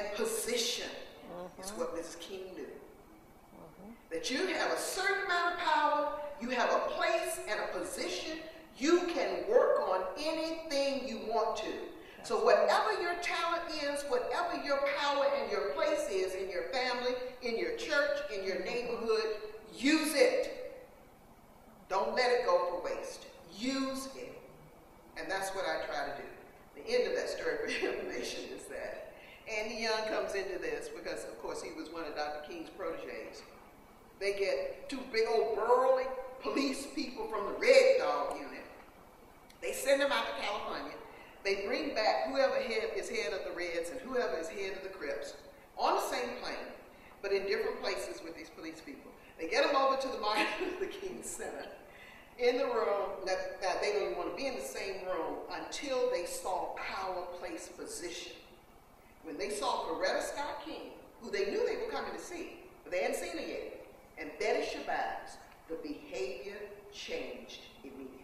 and position is what Mrs. King knew. That you have a certain amount of power, you have a place and a position, you can work on anything you want to. So whatever your talent is, whatever your power and your place is in your family, in your church, in your neighborhood, use it. Don't let it go for waste. Use it. And that's what I try to do. The end of that story for information is that Andy Young comes into this because, of course, he was one of Dr. King's proteges. They get two big old burly police people from the Red Dog unit. They send them out to California. They bring back whoever is head of the Reds and whoever is head of the Crips on the same plane, but in different places with these police people. They get them over to the Martin Luther King Center. In the room, now they don't even want to be in the same room until they saw power, place, position. When they saw Coretta Scott King, who they knew they were coming to see, but they hadn't seen her yet, and Betty Shabazz, the behavior changed immediately.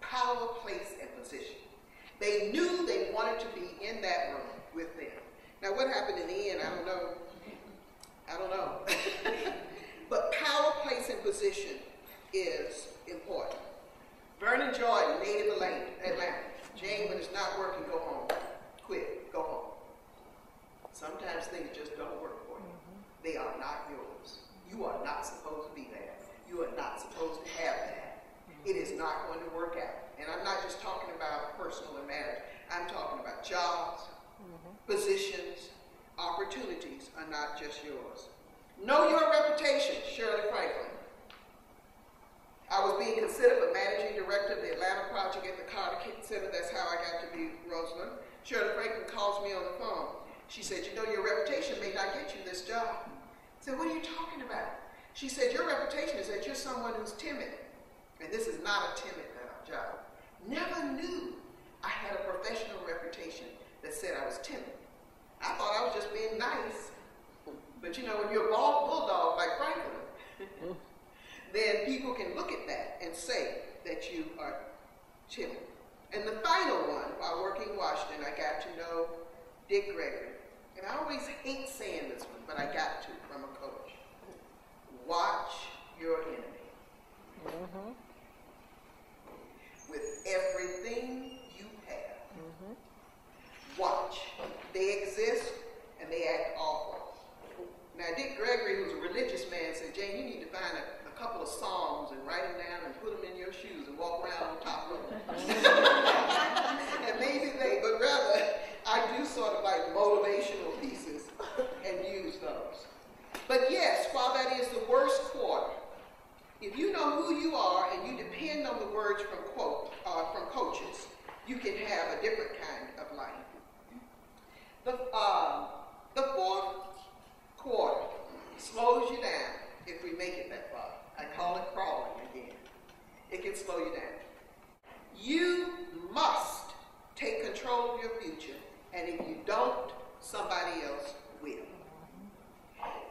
Power, place, and position. They knew they wanted to be in that room with them. Now what happened in the end, I don't know. But power, place, and position is important. Vernon Jordan, native Atlanta. Jane, when it's not working, go home. Quit, go home. Sometimes things just don't work for you. They are not yours. You are not supposed to be there. You are not supposed to have that. It is not going to work out. And I'm not just talking about personal and marriage. I'm talking about jobs, positions, opportunities are not just yours. Know your reputation, Shirley Franklin. I was being considered for managing director of the Atlanta project at the Carter Center. That's how I got to be Rosamond. Shirley Franklin calls me on the phone. She said, you know, your reputation may not get you this job. I said, what are you talking about? She said, your reputation is that you're someone who's timid. And this is not a timid job. Never knew I had a professional reputation that said I was timid. I thought I was just being nice. But you know, when you're a bulldog like Franklin, then people can look at that and say that you are timid. And the final one, while working in Washington, I got to know Dick Gregory. And I always hate saying this one, but I got to from a coach. Watch your enemy. With everything you have. Watch. They exist and they act awful. Now, Dick Gregory, who's a religious man, said, Jane, you need to find a couple of psalms and write them down and put them in your shoes and walk around on top of them. And maybe but rather, I do sort of like motivational pieces and use those. But yes, while that is the worst quarter, if you know who you are and you depend on the words from coaches, you can have a different kind of life. The fourth quarter slows you down if we make it that far. I call it crawling again. It can slow you down. You must take control of your future, and if you don't, somebody else will.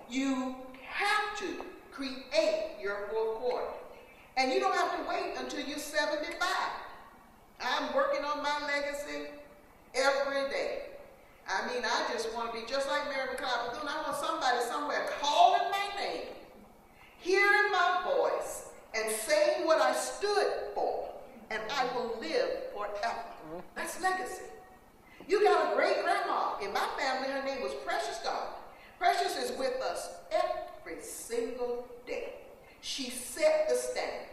You have to create your fourth quarter. And you don't have to wait until you're 75. I'm working on my legacy every day. I mean, I just want to be just like Mary McLeod Bethune. I want somebody somewhere calling my name, hearing my voice, and saying what I stood for, and I will live forever. That's legacy. You got a great grandma. In my family, her name was Precious God. Precious is with us every single day. She set the standard.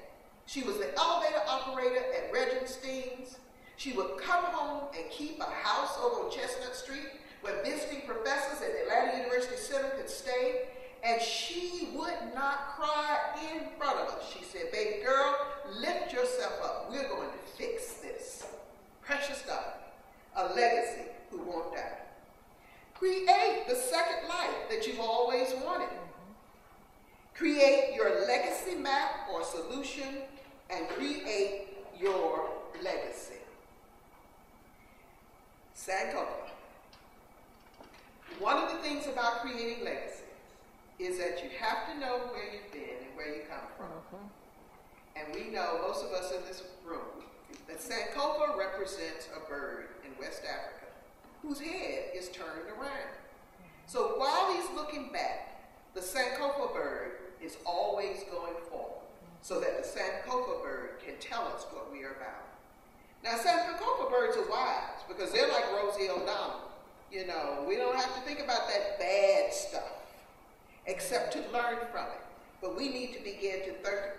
She was the elevator operator at Regent Steen's. She would come home and keep a house over on Chestnut Street where visiting professors at the Atlanta University Center could stay, and she would not cry in front of us. She said, baby girl, lift yourself up. We're going to fix this. Precious God, a legacy who won't die. Create the second life that you've always wanted. Create your legacy map or solution and create your legacy. Sankofa. One of the things about creating legacies is that you have to know where you've been and where you come from. And we know, most of us in this room, that Sankofa represents a bird in West Africa whose head is turned around. So while he's looking back, the Sankofa bird is always going forward so that the Sankofa bird can tell us what we are about. Now, Sankofa birds are wise because they're like Rosie O'Donnell. You know, we don't have to think about that bad stuff except to learn from it. But we need to begin to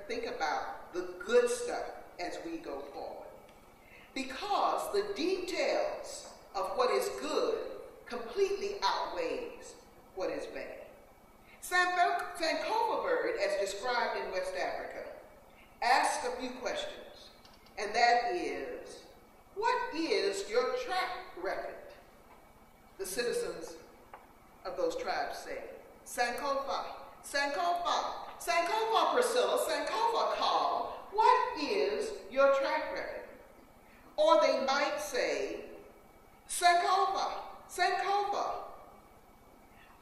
think about the good stuff as we go forward. Because the details of what is good completely outweighs what is bad. Sankofa bird, as described in West Africa, asks a few questions, and that is, what is your track record? The citizens of those tribes say, Sankofa, Sankofa, Sankofa Priscilla, Sankofa Carl, what is your track record? Or they might say, Sankofa, Sankofa,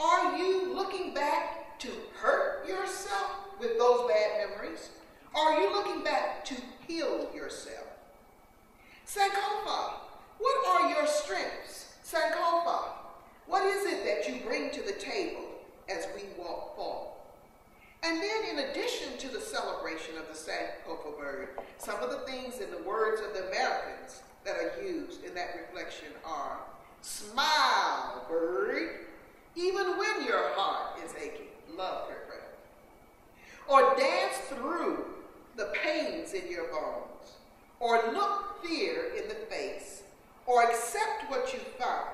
are you looking back to hurt yourself with those bad memories? Or are you looking back to heal yourself? Sankofa, what are your strengths? Sankofa, what is it that you bring to the table as we walk forward? And then in addition to the celebration of the Sankofa bird, some of the things in the words of the Americans that are used in that reflection are, smile, bird, even when your heart is aching. Love her, friend. Or dance through the pains in your bones. Or look fear in the face. Or accept what you find.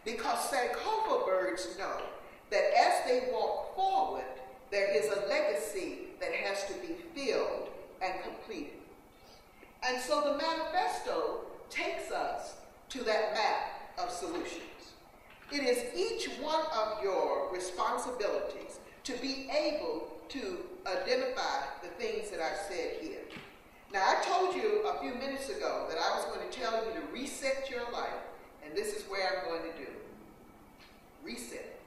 Because Sankofa birds know that as they walk forward, there is a legacy that has to be filled and completed. And so the manifesto takes us to that map of solutions. It is each one of your responsibilities to be able to identify the things that I've said here. Now, I told you a few minutes ago that I was going to tell you to reset your life, and this is where I'm going to do. Reset.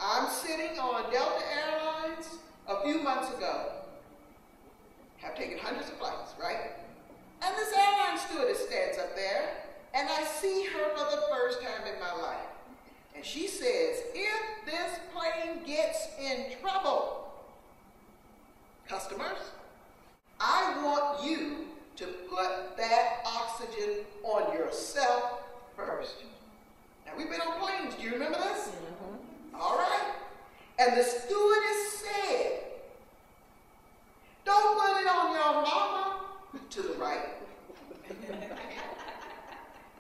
I'm sitting on Delta Airlines a few months ago. Have taken hundreds of flights, right? And this airline stewardess stands up there, and I see her for the first time in my life. And she says, if this plane gets in trouble, customers, I want you to put that oxygen on yourself first. Now, we've been on planes. Do you remember this? Mm-hmm. All right. And the stewardess said, don't put it on your mama, to the right.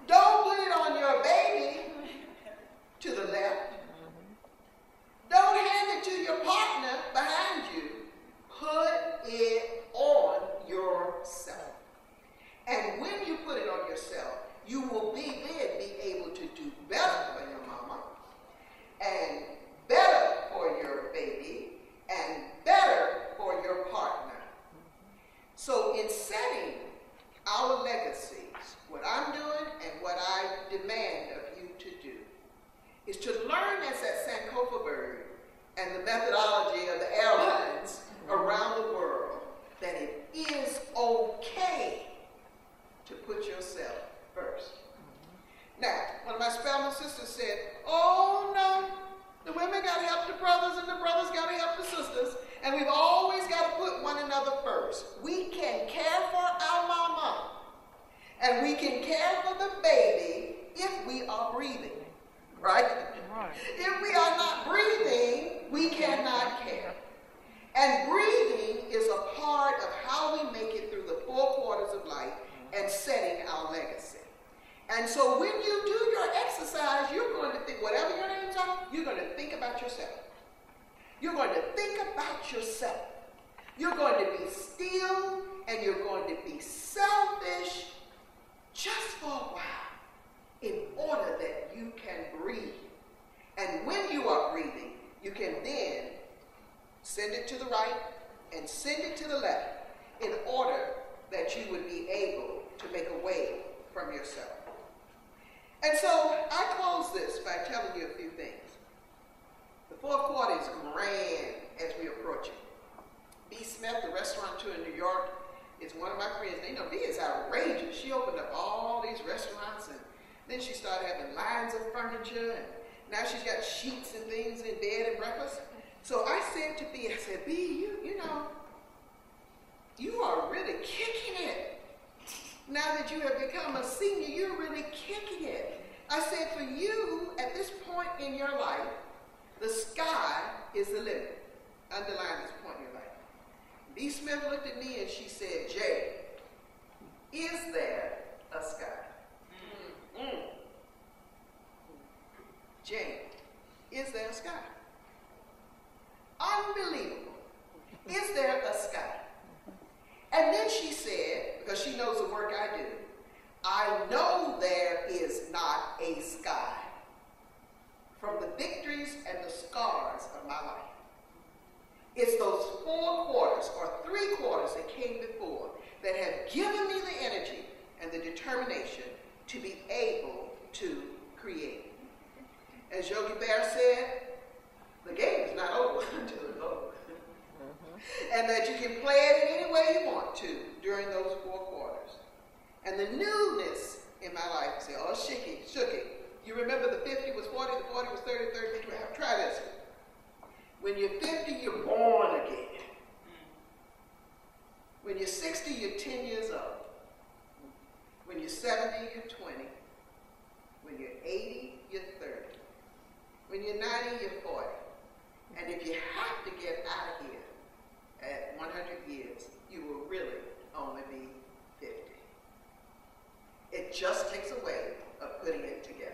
Don't put it on your baby, to the left. Don't hand it to your partner behind you. Put it on yourself. And when you put it on yourself, you will then be able to do better for your mama, and better for your baby, and better for your partner. So in setting our legacies, what I'm doing and what I demand of you to do is to learn as that Sankofa bird and the methodology of the airlines around the world that it is okay to put yourself first. Now, one of my Spelman sisters said, oh no, the women got to help the brothers and the brothers got to help the sisters, and we've always got to put one another first. We can care for our mama, and we can care for the baby if we are breathing, right? If we are not breathing, we cannot care. And breathing is a part of how we make it through the 4 quarters of life and setting our legacy. And so when you do your exercise, you're going to think, whatever your names are, you're going to think about yourself. You're going to think about yourself. You're going to be still, and you're going to be selfish just for a while in order that you can breathe. And when you are breathing, you can then send it to the right and send it to the left in order that you would be able to make a way from yourself. And so I close this by telling you a few things. The 4th quarter is grand as we approach it. B. Smith, the restaurateur in New York, is one of my friends. You know, B is outrageous. She opened up all these restaurants, and then she started having lines of furniture, and Now she's got sheets and things in bed and breakfast. So I said to B, I said, B, you know, you are really kicking it. Now that you have become a senior, you're really kicking it. I said, for you, at this point in your life, the sky is the limit. Underline this point in your life. B. Smith looked at me and she said, Jay, is there a sky? Jane, is there a sky? Unbelievable. Is there a sky? And then she said, because she knows the work I do, I know there is not a sky from the victories and the scars of my life. It's those 4 quarters or 3 quarters that came before that have given me the energy and the determination to be able to create. As Yogi Bear said, the game is not over until it's over. And that you can play it in any way you want to during those 4 quarters. And the newness in my life, you say, oh, shook it. You remember the 50 was 40, the 40 was 30, 30, 50. Try this. When you're 50, you're born again. When you're 60, you're 10 years old. When you're 70, you're 20. When you're 80, you're 30. When you're 90, you're 40. And if you have to get out of here at 100 years, you will really only be 50. It just takes a way of putting it together.